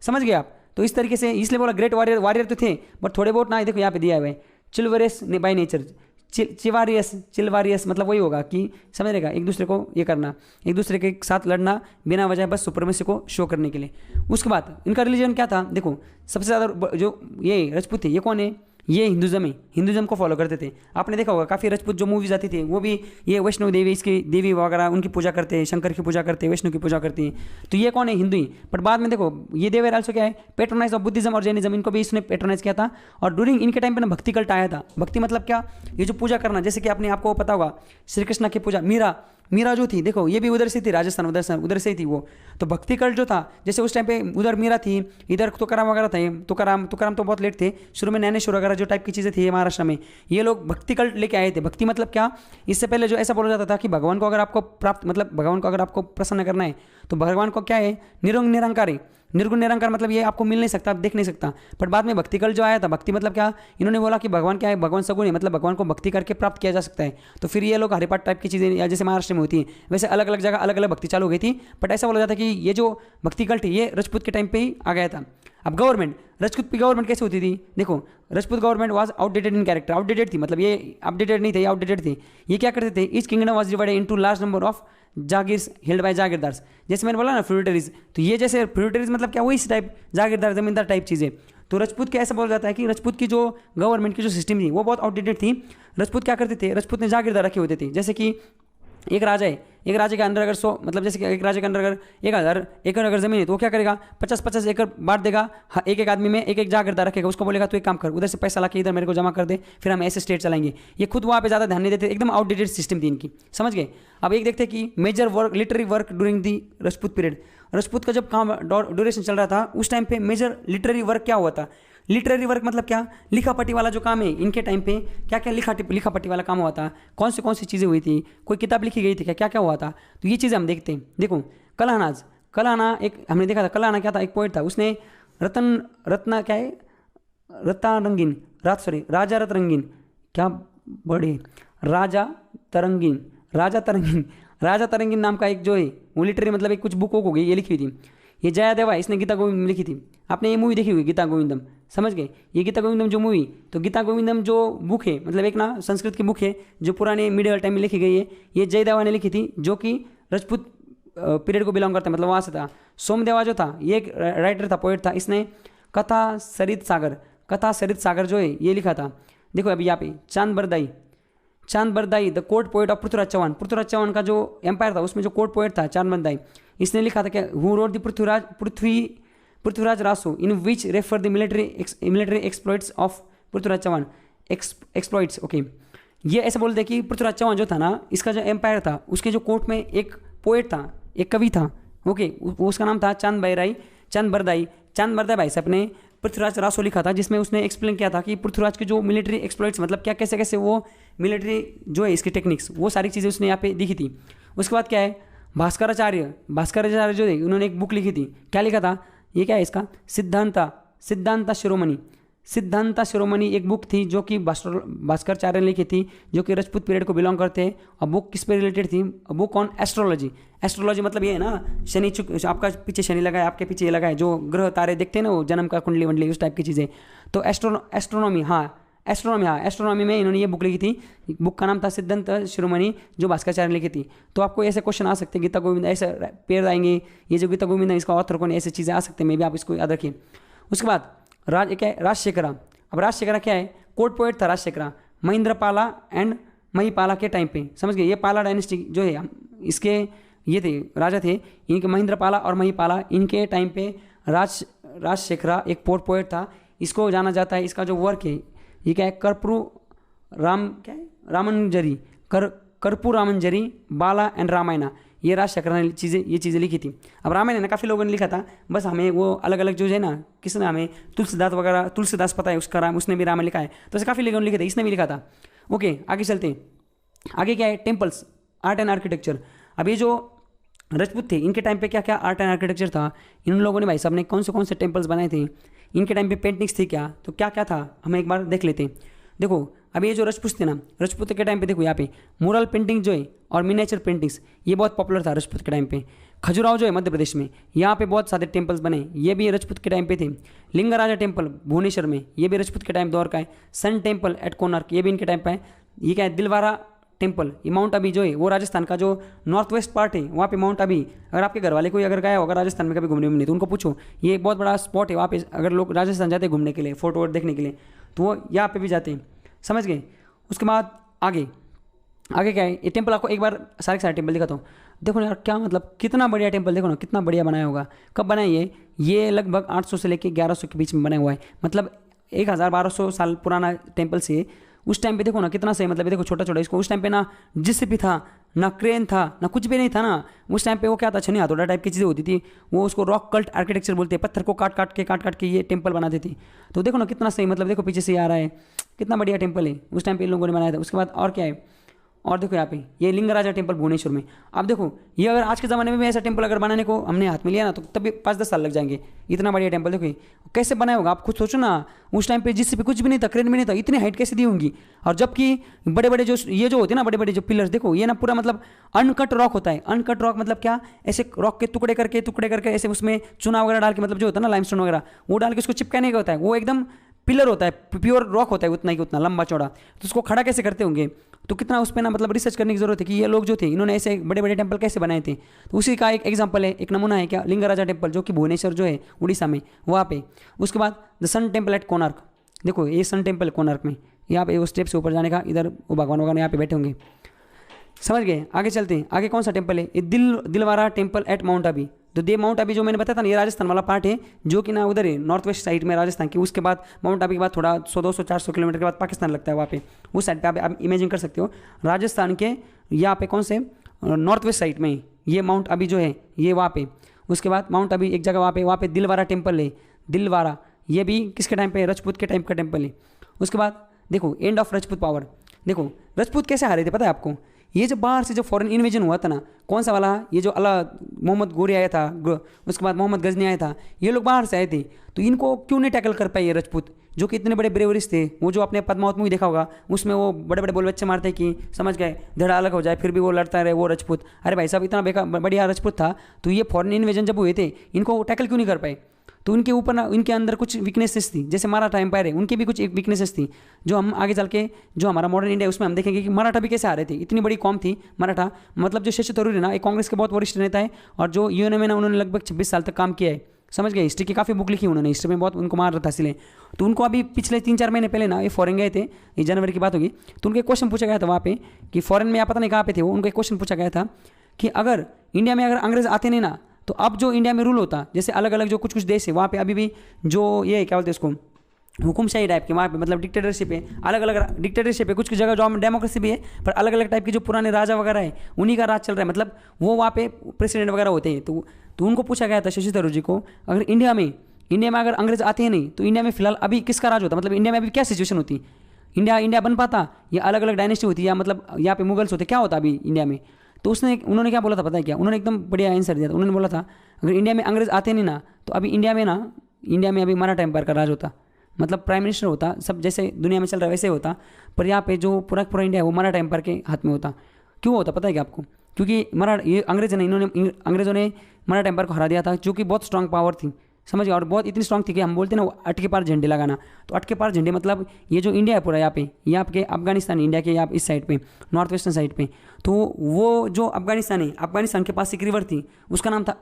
समझ गए आप। तो इस तरीके से इसलिए बोला ग्रेट वॉरियर तो थे, बट थोड़े बहुत ना, देखो यहाँ पे दिया हुआ है चिलवरियस बाई नेचर, चिलवारियस मतलब वही होगा कि समझ रहेगा एक दूसरे को ये करना, एक दूसरे के साथ लड़ना बिना वजह बस सुपरमेसी को शो करने के लिए। उसके बाद इनका रिलीजन क्या था, देखो सबसे ज़्यादा जो ये राजपूत थे ये कौन है, ये हिंदुज़म को फॉलो करते थे। आपने देखा होगा काफ़ी राजपूत जो मूवीज आती थी वो भी ये वैष्णव देवी, इसकी देवी वगैरह उनकी पूजा करते हैं, शंकर की पूजा करते हैं, वैष्णव की पूजा करती हैं। तो ये कौन है, हिंदू ही। बट बाद में देखो ये दे वर आल्सो क्या है, पेट्रोनाइज ऑफ बुद्धिज्म और जैनिज्म, इनको भी इसने पेट्रोनाइज किया था। और ड्यूरिंग इनके टाइम पे ना भक्ति कल्ट आया था। भक्ति मतलब क्या, ये जो पूजा करना, जैसे कि आपने आपको पता होगा श्री कृष्ण की पूजा, मीरा जो थी, देखो ये भी उधर से थी, राजस्थान उधर से ही थी वो। तो भक्ति कल्ट जो था, जैसे उस टाइम पे उधर मीरा थी, इधर तुकाराम वगैरह थे, तुकाराम तो बहुत लेट थे, शुरू में ज्ञानेश्वर वगैरह जो टाइप की चीज़ें थी महाराष्ट्र में, ये लोग भक्ति कल्ट लेके आए थे। भक्ति मतलब क्या, इससे पहले जो ऐसा बोला जाता था कि भगवान को अगर आपको प्राप्त मतलब भगवान को अगर आपको प्रसन्न करना है तो भगवान को क्या है, निरंकारी, निर्गुण निरंकार मतलब ये आपको मिल नहीं सकता, आप देख नहीं सकता। बट बाद में भक्ति कल जो आया था, भक्ति मतलब क्या, इन्होंने बोला कि भगवान क्या है, भगवान सगुण है, मतलब भगवान को भक्ति करके प्राप्त किया जा सकता है। तो फिर ये लोग हरिपाठ टाइप की चीज़ें या जैसे महाराष्ट्र में होती है वैसे अलग अलग जगह अलग अलग भक्ति चालू हो गई थी। बट ऐसा बोला जाता है कि ये जो भक्ति कल्ट ये राजपूत के टाइम पे ही आ गया था। अब गवर्नमेंट, राजपूत की गवर्नमेंट कैसे होती थी, देखो Rajput government was outdated in character, outdated थी, मतलब ये अपडेटेड नहीं थे, आउटडेटेड थे। ये क्या करते थे, each kingdom was divided into large number of jagirs held by jagirdars. जैसे मैंने बोला ना फ्यूडेटरीज, तो ये जैसे फ्यूडेटरीज मतलब क्या, वही टाइप जागीरदार जमींदार टाइप चीज़ें। तो राजपूत के ऐसा बोला जाता है कि राजपूत की जो गवर्नमेंट की जो सिस्टम थी वो बहुत आउटडेटेड थी। राजपूत क्या करते थे, राजपूत ने जागीरदार रखे होते थे। जैसे कि एक राजा है, एक राजा के अंदर अगर 100 मतलब जैसे कि एक राजा के अंदर अगर 1000 एकड़ अगर जमीन है तो वो क्या करेगा, 50-50 एकड़ बांट देगा, एक एक आदमी में एक एक जागीरदार रखेगा, उसको बोलेगा तू एक काम कर, उधर से पैसा ला के इधर मेरे को जमा कर दे, फिर हम ऐसे स्टेट चलाएंगे। ये खुद वहाँ पे ज़्यादा ध्यान नहीं देते, एकदम आउटडेटेड सिस्टम थी इनकी, समझ गए। अब एक देखते हैं कि major work literary work during the Rajput period. Rajput का जब काम ड्यूरेशन चल रहा था उस टाइम पे मेजर लिटरेरी वर्क क्या हुआ था। लिटरेरी वर्क मतलब क्या, लिखा पढ़ी वाला जो काम है इनके टाइम पे क्या क्या लिखा पढ़ी वाला काम हुआ था, कौन सी चीज़ें हुई थी, कोई किताब लिखी गई थी क्या, क्या क्या हुआ था। तो ये चीज़ें हम देखते हैं। देखो कलाना एक हमने देखा था, कलाना क्या था, एक पोइट था, उसने रत्ना क्या है, राजा रत रंगीन, क्या बड़े राजा तरंगीन नाम का एक जो है वो लिटरेरी मतलब एक कुछ बुक हो गई ये लिखी हुई थी। ये जयादेवा इसने गीता गोविंदम लिखी थी। आपने ये मूवी देखी हुई गीता गोविंदम, समझ गए? ये गीता गोविंदम जो मूवी, तो गीता गोविंदम जो बुक है, मतलब एक ना संस्कृत की बुक है जो पुराने मिडिवल टाइम में लिखी गई है, ये जयदेवा ने लिखी थी, जो कि राजपूत पीरियड को बिलोंग करता है, मतलब वहाँ से था। सोमदेवा जो था ये एक राइटर था, पोएट था, इसने कथा सरित सागर जो है ये लिखा था। देखो अभी यहाँ पे Chand Bardai the court poet of Prithviraj Chauhan का जो एम्पायर था उसमें जो कोर्ट पोएट था चांद बरदाई, इसने लिखा था कि who wrote the Prithviraj Raso in which refer the military exploits of Prithviraj Chauhan exploits. Okay, ये ऐसे बोलते कि पृथ्वीराज चौहान जो था ना, इसका जो एम्पायर था उसके जो कोर्ट में एक पोएट था, एक कवि था, ओके, उसका नाम था चांद बरदाई भाई साहब ने पृथ्वीराज रासो लिखा था, जिसमें उसने एक्सप्लेन किया था कि पृथ्वीराज के जो मिलिट्री एक्सप्लॉइट्स, मतलब क्या कैसे कैसे वो मिलिट्री जो है इसकी टेक्निक्स, वो सारी चीज़ें उसने यहाँ पे दिखी थी। उसके बाद क्या है, भास्कराचार्य जो है उन्होंने एक बुक लिखी थी। क्या लिखा था, ये क्या है इसका, सिद्धांता शिरोमणि एक बुक थी जो कि भास्कराचार्य ने लिखी थी, जो कि राजपूत पीरियड को बिलोंग करते हैं। और बुक किस पे रिलेटेड थी, बुक ऑन एस्ट्रोलॉजी मतलब ये है ना, शनि चुक आपका पीछे शनि लगा है, आपके पीछे ये लगा है, जो ग्रह तारे देखते हैं ना, वो जन्म का कुंडली वंडली उस टाइप की चीज़ें। तो एस्ट्रोनॉमी में इन्होंने ये बुक लिखी थी। बुक का नाम था सिद्धांत शिरोमणि, जो भास्कराचार्य ने लिखी थी। तो आपको ऐसे क्वेश्चन आ सकते हैं, गीता गोविंद ऐसे पेड़ आएंगे, ये जो गीता गोविंद है इसका ऑथर कौन है, ऐसे चीज़ें आ सकते हैं, मे भी आप इसको याद रखिए। उसके बाद राजशेखरा। अब राजशेखरा क्या है, कोर्ट पोएट था राजशेखरा, महेंद्रपाला एंड महिपाला के टाइम पे, समझ गए? ये पाला डायनेस्टी जो है इसके ये थे राजा थे, इनके महेंद्रपाला और महिपाला, इनके टाइम पे राजशेखरा एक पोएट था। इसको जाना जाता है, इसका जो वर्क है ये क्या है, कर्पू रामंजरी बाला एंड रामायणा, ये राजशेखर ने ये चीज़ें लिखी थी। अब रामायण ना काफ़ी लोगों ने लिखा था, बस हमें वो अलग अलग जो है ना, किसने हमें तुलसीदास पता है उसका राम, उसने भी रामायण लिखा है, तो ऐसे काफ़ी लोगों ने लिखे थे, इसने भी लिखा था। ओके, आगे चलते हैं। आगे क्या है, टेम्पल्स, आर्ट एंड आर्किटेक्चर। अब ये जो राजपूत थे इनके टाइम पे क्या क्या आर्ट एंड आर्किटेक्चर था, इन लोगों ने भाई साहब ने कौन से टेम्पल्स बनाए थे, इनके टाइम पे पेंटिंग्स थी क्या, तो क्या क्या था हम एक बार देख लेते हैं। देखो अब ये जो राजपूत थे ना, राजपूत के टाइम पे देखो यहाँ पे मुरल पेंटिंग जो है और मिनिएचर पेंटिंग्स ये बहुत पॉपुलर था राजपूत के टाइम पे। खजुराहो जो है मध्य प्रदेश में, यहाँ पे बहुत सारे टेम्पल्स बने, ये भी राजपूत के टाइम पे थे। लिंगराजा टेम्पल भुवनेश्वर में, ये भी राजपूत के टाइम दौर का है। सन टेम्पल एट कोणार्क, ये भी इनके टाइम पे है। ये क्या है, दिलवारा टेम्पल, ये माउंट आबू जो है वो राजस्थान का जो नॉर्थ वेस्ट पार्ट है, वहाँ पे माउंट आबू, अगर आपके घर वाले कोई अगर गया होगा राजस्थान में कभी घूमने में, तो उनको पूछो, ये एक बहुत बड़ा स्पॉट है वहाँ पे। अगर लोग राजस्थान जाते हैं घूमने के लिए, फोटो वोटो देखने के लिए, तो वो यहाँ पे भी जाते हैं, समझ गए? उसके बाद आगे क्या है, ये टेम्पल आपको एक बार सारे टेम्पल दिखाता हूँ। देखो ना यार, क्या मतलब कितना बढ़िया टेम्पल, देखो ना कितना बढ़िया बनाया होगा। कब बनाया ये लगभग 800 से लेकर 1100 के बीच में बना हुआ है, मतलब 1000-1200 साल पुराना टेम्पल से। उस टाइम पे देखो ना कितना सही, मतलब देखो छोटा इसको, उस टाइम पे ना जिसपी था, ना क्रेन था, ना कुछ भी नहीं था ना। उस टाइम पे वो क्या था, छनी हथौड़ा टाइप की चीज़ें होती थी, वो उसको रॉक कल्ट आर्किटेक्चर बोलते हैं। पत्थर को काट के ये टेम्पल बनाते थे। तो देखो ना कितना सही, मतलब देखो पीछे से आ रहा है, कितना बढ़िया टेम्पल है, उस टाइम पे इन लोगों ने बनाया था। उसके बाद और क्या है, और देखो यहाँ पे ये लिंगराजा टेम्पल भुवनेश्वर में। आप देखो ये अगर आज के ज़माने में भी ऐसा टेम्पल अगर बनाने को हमने हाथ में लिया ना, तो तब भी 5-10 साल लग जाएंगे। इतना बढ़िया टेम्पल देखो कैसे बनाया होगा, आप खुद सोचो ना। उस टाइम पे जिससे भी कुछ भी नहीं था, क्रेन भी नहीं था, इतनी हाइट कैसे दी होंगी। और जबकि बड़े बड़े जो ये जो होते हैं ना, बड़े बड़े जो पिलर्स, देखो ये ना पूरा मतलब अनकट रॉक होता है। अनकट रॉक मतलब क्या, ऐसे रॉक के टुकड़े करके ऐसे उसमें चूना वगैरह डाल के, मतलब जो होता है ना लाइमस्टोन वगैरह, वो डाल के उसको चिपकाने का होता है। वो एकदम पिलर होता है, प्योर रॉक होता है, उतना ही उतना लंबा चौड़ा। तो उसको खड़ा कैसे करते होंगे, तो कितना उस पर ना मतलब रिसर्च करने की जरूरत है कि ये लोग जो थे इन्होंने ऐसे बड़े बड़े टेम्पल कैसे बनाए थे। तो उसी का एक एग्जांपल है, एक नमूना है क्या, लिंगराजा टेम्पल जो कि भुवनेश्वर जो है उड़ीसा में, वहाँ पे। उसके बाद the sun temple at Konark, देखो ये सन टेम्पल कोणार्क में, यहाँ पे उस स्टेप से ऊपर जाने का, इधर वो भगवान यहाँ पे बैठे होंगे, समझ गए? आगे चलते हैं, आगे कौन सा टेम्पल है, ये Dilwara temple at mount Abu. तो दे माउंट आबू जो मैंने बताया था ना, ये राजस्थान वाला पार्ट है, जो कि ना उधर है नॉर्थ वेस्ट साइड में राजस्थान की। उसके बाद माउंट आबू के बाद थोड़ा 100-200-400 किलोमीटर के बाद पाकिस्तान लगता है, वहाँ पे उस साइड पे आप इमेजिन कर सकते हो। राजस्थान के यहाँ पे कौन से नॉर्थ वेस्ट साइड में ये माउंट आबू जो है ये वहाँ पे। उसके बाद माउंट आबू एक जगह वहाँ पे दिलवारा टेम्पल है, दिलवारा, ये भी किसके टाइम पे, राजपूत के टाइम का टेम्पल है। उसके बाद देखो एंड ऑफ राजपूत पावर, देखो राजपूत कैसे हारे थे पता है आपको, ये जब बाहर से जो फॉरेन इन्वेजन हुआ था ना, कौन सा वाला, ये जो मोहम्मद गोरी आया था, उसके बाद मोहम्मद गजनी आया था, ये लोग बाहर से आए थे। तो इनको क्यों नहीं टैकल कर पाए ये राजपूत, जो कि इतने बड़े ब्रेवरिस्ट थे, वो जो आपने पद्मावत मूवी देखा होगा, उसमें वो बड़े बड़े बोल बच्चे मारते हैं कि समझ गए धड़ा अलग हो जाए, फिर भी वो लड़ता रहे वो राजपूत। अरे भाई साहब इतना बेकार बढ़िया राजपूत था, तो ये फॉरेन इन्वेजन जब हुए थे इनको टैकल क्यों नहीं कर पाए? तो उनके ऊपर ना, इनके अंदर कुछ वीकनेसेस थी, जैसे मराठा एम्पायर है उनकी भी कुछ एक वीकनेसेस थी, जो हम आगे चल के जो हमारा मॉडर्न इंडिया है उसमें हम देखेंगे कि मराठा भी कैसे आ रहे थे। इतनी बड़ी कौम थी मराठा। मतलब जो शशि थरूर है ना, एक कांग्रेस के बहुत वरिष्ठ नेता है, और जो यूएनए में ना उन्होंने लगभग 26 साल तक काम किया है। समझ गए, हिस्ट्री की काफ़ी बुक लिखी उन्होंने, हिस्ट्री में बहुत उनको मार रहा था इसलिए। तो उनको अभी पिछले 3-4 महीने पहले ना ये फॉरेन गए थे, ये जनवरी की बात होगी, तो उनको एक क्वेश्चन पूछा गया था वहाँ पे कि फॉरेन में, या पता नहीं कहाँ पे थे वो, उनको एक क्वेश्चन पूछा गया था कि अगर इंडिया में अगर अंग्रेज आते नहीं ना, तो अब जो इंडिया में रूल होता, जैसे अलग अलग जो कुछ कुछ देश है वहाँ पे अभी भी जो ये क्या बोलते हैं उसको, हुकुमशाही टाइप के वहाँ पे, मतलब डिक्टेटरशिप है, अलग अलग डिक्टेटरशिप है, कुछ कुछ जगह जो डेमोक्रेसी भी है, पर अलग अलग टाइप के जो पुराने राजा वगैरह है उन्हीं का राज चल रहा है, मतलब वो वहाँ पे प्रेसिडेंट वगैरह होते हैं। तो उनको पूछा गया था शशि थरूर जी को, अगर इंडिया में अगर अंग्रेज आते हैं नहीं, तो इंडिया में फिलहाल अभी किसका राज होता, मतलब इंडिया में अभी क्या सिचुएशन होती, इंडिया बन पाता, या अलग अलग डायनेस्टी होती, या मतलब यहाँ पे मुगल्स होते, क्या होता अभी इंडिया में? तो उन्होंने क्या बोला था पता है क्या? उन्होंने एकदम बढ़िया आंसर दिया था। उन्होंने बोला था अगर इंडिया में अंग्रेज आते नहीं ना, तो अभी इंडिया में अभी मराठा एम्पायर का राज होता, मतलब प्राइम मिनिस्टर होता, सब जैसे दुनिया में चल रहा है वैसे होता, पर यहाँ पे जो पूरा इंडिया है वो मराठा एम्पायर के हाथ में होता। क्यों होता पता है क्या आपको? क्योंकि ये अंग्रेजों ने मराठा एम्पायर को हरा दिया था, जो कि बहुत स्ट्रांग पावर थी, समझ गए, और बहुत इतनी स्ट्रांग थी कि हम बोलते हैं ना वो अटके पार झंडे लगाना। तो अटके पार झंडे मतलब ये जो इंडिया है पूरा यहाँ पे, यहाँ के अफगानिस्तान, इंडिया के यहाँ इस साइड पे, नॉर्थ वेस्टर्न साइड पे, तो वो जो अफगानिस्तान है, अफगानिस्तान के पास एक रिवर थी, उसका नाम था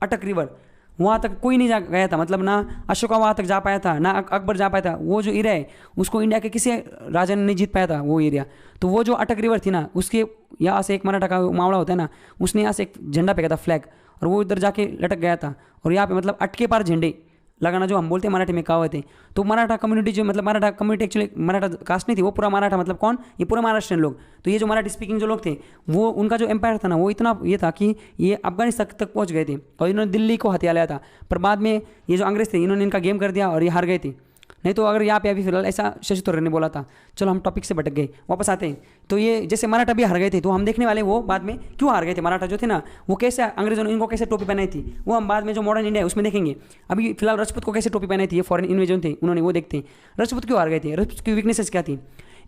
अटक रिवर। वहाँ तक कोई नहीं जा गया था, मतलब ना अशोका वहाँ तक जा पाया था, ना अकबर जा पाया था। वो जो एरिया है उसको इंडिया के किसी राजा ने नहीं जीत पाया था वो एरिया। तो वो जो अटक रिवर थी ना, उसके यहाँ से एक मराठा का मावड़ा होता है ना, उसने यहाँ से एक झंडा फेंका था, फ्लैग, और वो इधर जाके लटक गया था। और यहाँ पे मतलब अटके पार झंडे लगाना जो हम बोलते हैं मराठी में कहावत है। तो मराठा कम्युनिटी जो, मतलब Maratha community actually Maratha caste नहीं थी, वो पूरा मराठा, मतलब कौन, ये पूरा महाराष्ट्रियन लोग। तो ये जो मराठी स्पीकिंग जो लोग थे, वो उनका जो एम्पायर था ना, वो इतना ये था कि ये अफगानिस्तान तक पहुंच गए थे, और इन्होंने दिल्ली को हथिया लिया था। पर बाद में ये जो अंग्रेज थे, इन्होंने इनका गेम कर दिया और ये हार गए थे। नहीं तो अगर यहाँ पे अभी फिलहाल ऐसा शशि थरूर ने बोला था। चलो हम टॉपिक से भटक गए, वापस आते हैं। तो ये जैसे मराठा भी हार गए थे, तो हम देखने वाले वो बाद में क्यों हार गए थे मराठा जो थे ना, वो कैसे अंग्रेजों ने इनको कैसे टोपी पहनाई थी, वो हम बाद में जो मॉडर्न इंडिया है उसमें देखेंगे। अभी फिलहाल राजपूत को कैसे टोपी पहनाई थी, ये फॉरेन इन्वेजन थे उन्होंने, वो देखते हैं राजपूत क्यों हार गए थे, राजपूत की वीकनेसेस क्या थी।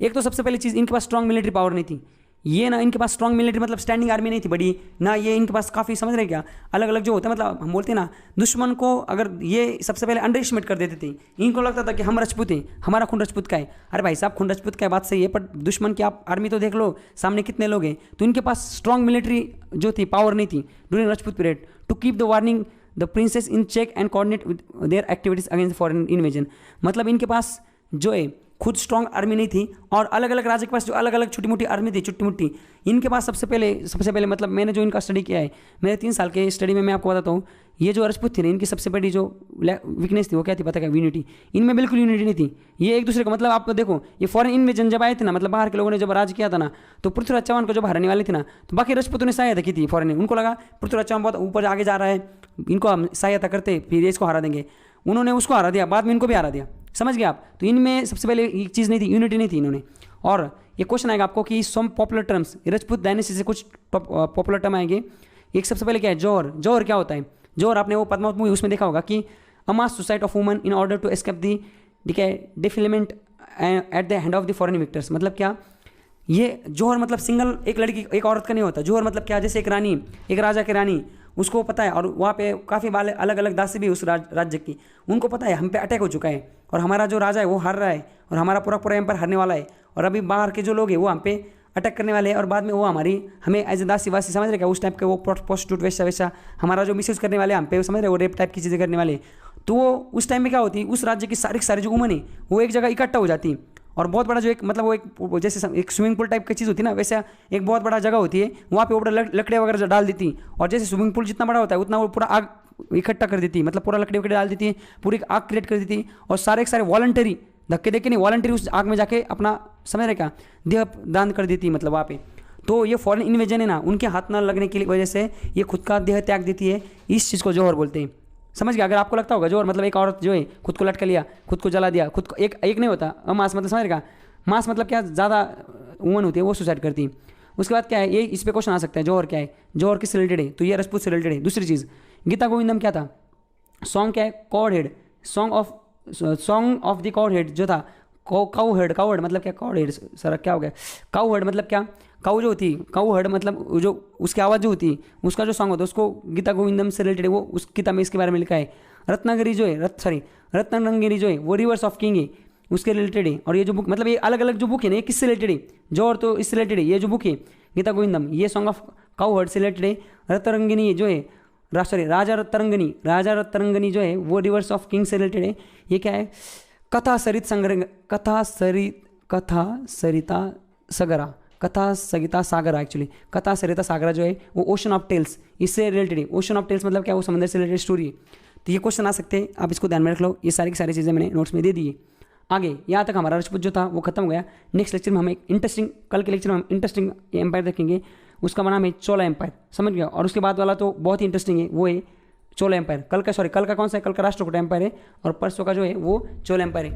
एक तो सबसे पहली चीज़, इनके पास स्ट्रॉन्ग मिलिट्री पावर नहीं थी। ये ना इनके पास स्ट्रॉन्ग मिलिट्री मतलब स्टैंडिंग आर्मी नहीं थी बड़ी ना, ये इनके पास काफ़ी, समझ रहे क्या, अलग अलग जो होता है, मतलब हम बोलते हैं ना दुश्मन को, अगर ये सबसे पहले अंडर एस्टिमेट कर देते थे। इनको लगता था कि हम राजपूत हैं, हमारा खून राजपूत का है। अरे भाई साहब, खून राजपूत का बात सही है, पर दुश्मन की आप आर्मी तो देख लो सामने कितने लोग हैं। तो इनके पास स्ट्रॉन्ग मिलिट्री जो थी, पावर नहीं थी during Rajput period to keep the warning the princes in check and coordinate with their activities against foreign invasion. मतलब इनके पास जो है खुद स्ट्रॉन्ग आर्मी नहीं थी, और अलग अलग राज्य के पास जो अलग अलग छोटी मोटी आर्मी थी, छोटी मोटी। इनके पास सबसे पहले मतलब मैंने जो इनका स्टडी किया है, मेरे 3 साल के स्टडी में मैं आपको बताता हूँ, ये जो राजपूत थे ना, इनकी सबसे बड़ी जो वीकनेस थी वो क्या थी पता है? यूनिटी। इनमें बिल्कुल यूनिटी नहीं थी। ये एक दूसरे को, मतलब आप देखो, ये फॉरेन इन्वेजन जब आए थे ना, मतलब बाहर के लोगों ने जब राज किया था ना, तो पृथ्वीराज चौहान को जब हराने वाले थे ना, तो बाकी राजपूतों ने सहायता की थी फॉरेन ने। उनको लगा पृथ्वीराज चौहान बहुत ऊपर आगे जा रहा है, इनको हम सहायता करते फिर इसको हरा देंगे। उन्होंने उसको हरा दिया, बाद में इनको भी हरा दिया, समझ गए आप? तो इनमें सबसे पहले एक चीज़ नहीं थी, यूनिटी नहीं थी इन्होंने। और ये क्वेश्चन आएगा आपको कि some popular terms, Rajput dynasty से कुछ पॉपुलर टर्म आएंगे। एक सबसे पहले क्या है? जौहर। जौहर क्या होता है? जौहर आपने वो पद्मावत मूवी उसमें देखा होगा कि a mass suicide of woman in order to escape the defilement at the hand of the foreign victors. मतलब क्या? ये जौहर मतलब सिंगल एक लड़की एक औरत का नहीं होता। जौहर मतलब क्या? जैसे एक रानी, एक राजा की रानी, उसको पता है, और वहाँ पे काफ़ी वाले अलग अलग दासी भी उस राज्य की, उनको पता है हम पे अटैक हो चुका है और हमारा जो राजा है वो हार रहा है और हमारा पूरा एम्पायर हारने वाला है, और अभी बाहर के जो लोग हैं वो हम पे अटैक करने वाले हैं, और बाद में वो हमें एज ए दासी वासी, समझ रहे क्या, उस टाइप के वो प्रोस्टिट्यूट वैसा हमारा जो मिसयूज करने वाले हम पे, समझ रहे, वो रेप टाइप की चीज़ें करने वाले। तो वो उस टाइम में क्या होती, उस राज्य की सारी जो वुमन है वो एक जगह इकट्ठा हो जाती, और बहुत बड़ा जो एक, मतलब वो एक जैसे एक स्विमिंग पूल टाइप की चीज़ होती है ना, वैसे एक बहुत बड़ा जगह होती है, वहाँ पे ऊपर लकड़ियाँ वगैरह डाल देती, और जैसे स्विमिंग पूल जितना बड़ा होता है उतना वो पूरा आग इकट्ठा कर देती, मतलब पूरा लकड़ी वकड़ी डाल देती है, पूरी आग क्रिएट कर देती, और सारे वॉलंटरी धक्के देके नहीं, वॉलंटरी उस आग में जाके अपना, समझ रहे क्या, देह दान कर देती है, मतलब वहाँ पे। तो ये फॉरेन इन्वेजन है ना, उनके हाथ ना लगने की वजह से ये खुद का देह त्याग देती है, इस चीज़ को जौहर बोलते हैं, समझ गया? अगर आपको लगता होगा जौहर मतलब एक औरत जो है खुद को लटका लिया, खुद को जला दिया, खुद को एक नहीं होता, मास मतलब, समझ रहे, मास मतलब क्या, ज़्यादा वुमन होती है वो सुसाइड करती है। उसके बाद क्या है, ये इस पे क्वेश्चन आ सकता है, जौहर क्या है, जौहर किससे रिलेटेड है, तो ये राजपूत से रिलेटेड है। दूसरी चीज़, गीता गोविंदम क्या था, सॉन्ग क्या है, cod head, song of song of the cow head जो था, काउ हेड मतलब क्या, काउ हेड सर क्या हो गया, काउ हेड मतलब क्या, काउ जो होती, काउ हेड मतलब जो उसकी आवाज़ जो होती, उसका जो सॉन्ग होता है उसको गीता गोविंदम से रिलेटेड वो उस गीता में इसके बारे में लिखा है। रत्नागिरी जो है रत्नागिरी जो है वो रिवर्स ऑफ किंग है, उसके रिलेटेड है। और ये जो बुक मतलब ये अलग अलग जो बुक है ना, ये किससे रिलेटेड है, जो और तो इससे रिलेटेड है। ये जो बुक है गीता गोविंदम, ये सॉन्ग ऑफ काउ हर्ड से रिलेटेड है। रत्नागिनी जो है राजा रत्नागिनी जो है वो रिवर्स ऑफ किंग से रिलेटेड है। ये क्या है, कथा सरिता सागरा एक्चुअली, कथा सरिता सागरा जो है वो ओशन ऑफ टेल्स इससे रिलेटेड है। ओशन ऑफ टेल्स मतलब क्या, वो समंदर से रिलेटेड स्टोरी है। तो ये क्वेश्चन आ सकते हैं, आप इसको ध्यान में रख लो। ये सारी की सारी चीज़ें मैंने नोट्स में दे दी है। आगे यहाँ तक हमारा राजपूत जो था वो खत्म हो गया। नेक्स्ट लेक्चर में हम एक इंटरेस्टिंग, कल के लेक्चर में हम इंटरेस्टिंग एम्पायर देखेंगे, उसका नाम है चोला एम्पायर, समझ गया। और उसके बाद वाला तो बहुत ही इंटरेस्टिंग है, वो है चोला एम्पायर। कल का कौन सा है, कल का राष्ट्रकूट एम्पायर है और परसों का जो है वो चोला एम्पायर है।